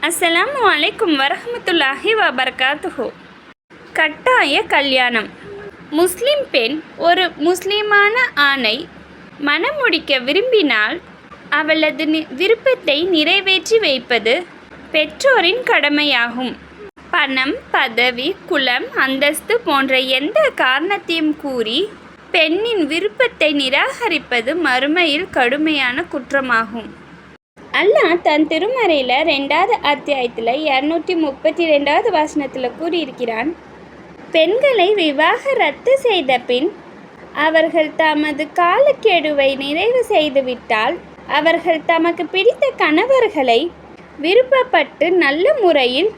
அஸ்ஸலாமு அலைக்கும் வரஹ்மத்துல்லாஹி வபரகாத்துஹு. கட்டாய கல்யாணம். முஸ்லிம் பெண் ஒரு முஸ்லிமான ஆணை மணமுடிக்க விரும்பினால் அவளது விருப்பத்தை நிறைவேற்றி வைப்பது பெற்றோரின் கடமையாகும். பணம், பதவி, குலம், அந்தஸ்து போன்ற எந்த காரணத்தையும் கூறி பெண்ணின் விருப்பத்தை நிராகரிப்பது மறுமையில் கடுமையான குற்றமாகும். அல்லாஹ் தன் திருமறையில் 2வது அத்தியாயத்தில் 232வது வசனத்தில் கூறியிருக்கிறான், பெண்களை விவாகரத்து செய்த பின் அவர்கள் தமது காலக்கெடுவை நிறைவு செய்துவிட்டால் அவர்கள் தமக்கு பிடித்த கணவர்களை விருப்பப்பட்டு நல்ல முறையில்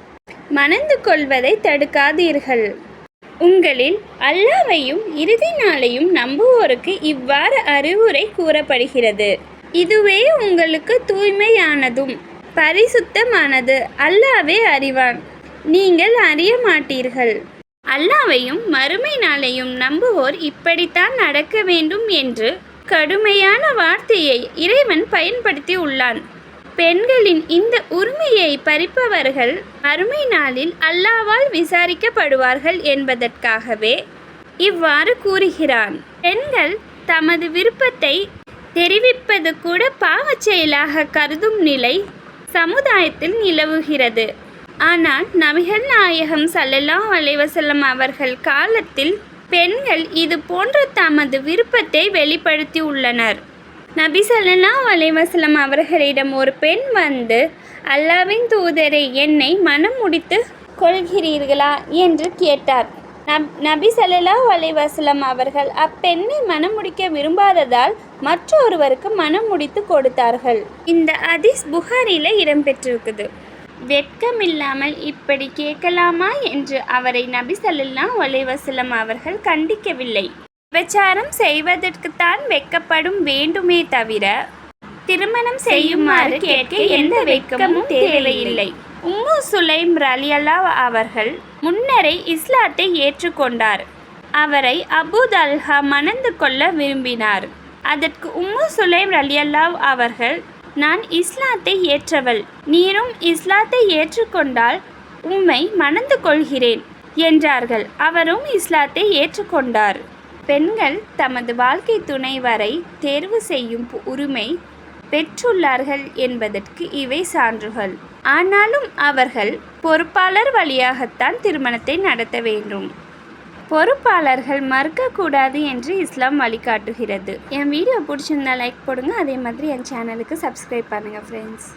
மணந்து கொள்வதை தடுக்காதீர்கள். உங்களில் அல்லாஹ்வையும் இறுதி நாளையும் நம்புவோருக்கு இவ்வாறு அறிவுரை கூறப்படுகிறது. இதுவே உங்களுக்கு தூய்மையானதும் பரிசுத்தமானது. அல்லாஹ்வே அறிவான், நீங்கள் அறிய மாட்டீர்கள். அல்லாஹ்வையும் மறுமை நாளையும் நம்புவோர் இப்படித்தான் நடக்க வேண்டும் என்று கடுமையான வார்த்தையை இறைவன் பயன்படுத்தி உள்ளான். பெண்களின் இந்த உரிமையை பறிப்பவர்கள் மறுமை நாளில் அல்லாஹ்வால் விசாரிக்கப்படுவார்கள் என்பதற்காகவே இவ்வாறு கூறுகிறான். பெண்கள் தமது விருப்பத்தை தெரிவிப்பது கூட பாவச் செயலாக கருதும் நிலை சமுதாயத்தில் நிலவுகிறது. ஆனால் நபிகள் நாயகம் ஸல்லல்லாஹு அலைஹி வஸல்லம் அவர்கள் காலத்தில் பெண்கள் இது போன்ற தமது விருப்பத்தை வெளிப்படுத்தி உள்ளனர். நபி ஸல்லல்லாஹு அலைஹி வஸல்லம் அவர்களிடம் ஒரு பெண் வந்து, அல்லாஹ்வின் தூதரே, என்னை மனம் முடித்து கொள்கிறீர்களா என்று கேட்டார். நபி ஸல்லல்லாஹு அலைஹி வஸல்லம் அவர்கள் அப்பெண்ணை மனம் முடிக்க விரும்பாததால் மற்றொருவருக்கு மனம் முடித்து கொடுத்தார்கள். இந்த ஹதீஸ் புகாரில இடம்பெற்றிருக்குது. வெட்கமில்லாமல் இப்படி கேட்கலாமா என்று அவரை நபி ஸல்லல்லாஹு அலைஹி வஸல்லம் அவர்கள் கண்டிக்கவில்லை. விபச்சாரம் செய்வதற்குத்தான் வெட்கப்படும் வேண்டுமே தவிர திருமணம் செய்யுமாறு கேட்க எந்த வெட்கமும் தேவையில்லை. உம்மு சுலைம் ரலியல்லாஹு அவர்கள் முன்னரே இஸ்லாத்தை ஏற்றுக்கொண்டார். அவரை அபூ தல்ஹா மணந்து கொள்ள விரும்பினார். அதற்கு உம்மு சுலைம் ரலியல்லாஹு அவர்கள், நான் இஸ்லாத்தை ஏற்றவள், நீரும் இஸ்லாத்தை ஏற்றுக்கொண்டால் உம்மை மணந்து கொள்கிறேன் என்றார்கள். அவரும் இஸ்லாத்தை ஏற்றுக்கொண்டார். பெண்கள் தமது வாழ்க்கை துணைவரை தேர்வு செய்யும் உரிமை பெற்றுள்ளார்கள் என்பதற்கு இவை சான்றுகள். ஆனாலும் அவர்கள் பொறுப்பாளர் வழியாகத்தான் திருமணத்தை நடத்த வேண்டும். பொறுப்பாளர்கள் மறுக்கக்கூடாது என்று இஸ்லாம் வழிகாட்டுகிறது. என் வீடியோ பிடிச்சிருந்தா லைக் போடுங்க. அதே மாதிரி என் சேனலுக்கு சப்ஸ்கிரைப் பண்ணுங்கள் ஃப்ரெண்ட்ஸ்.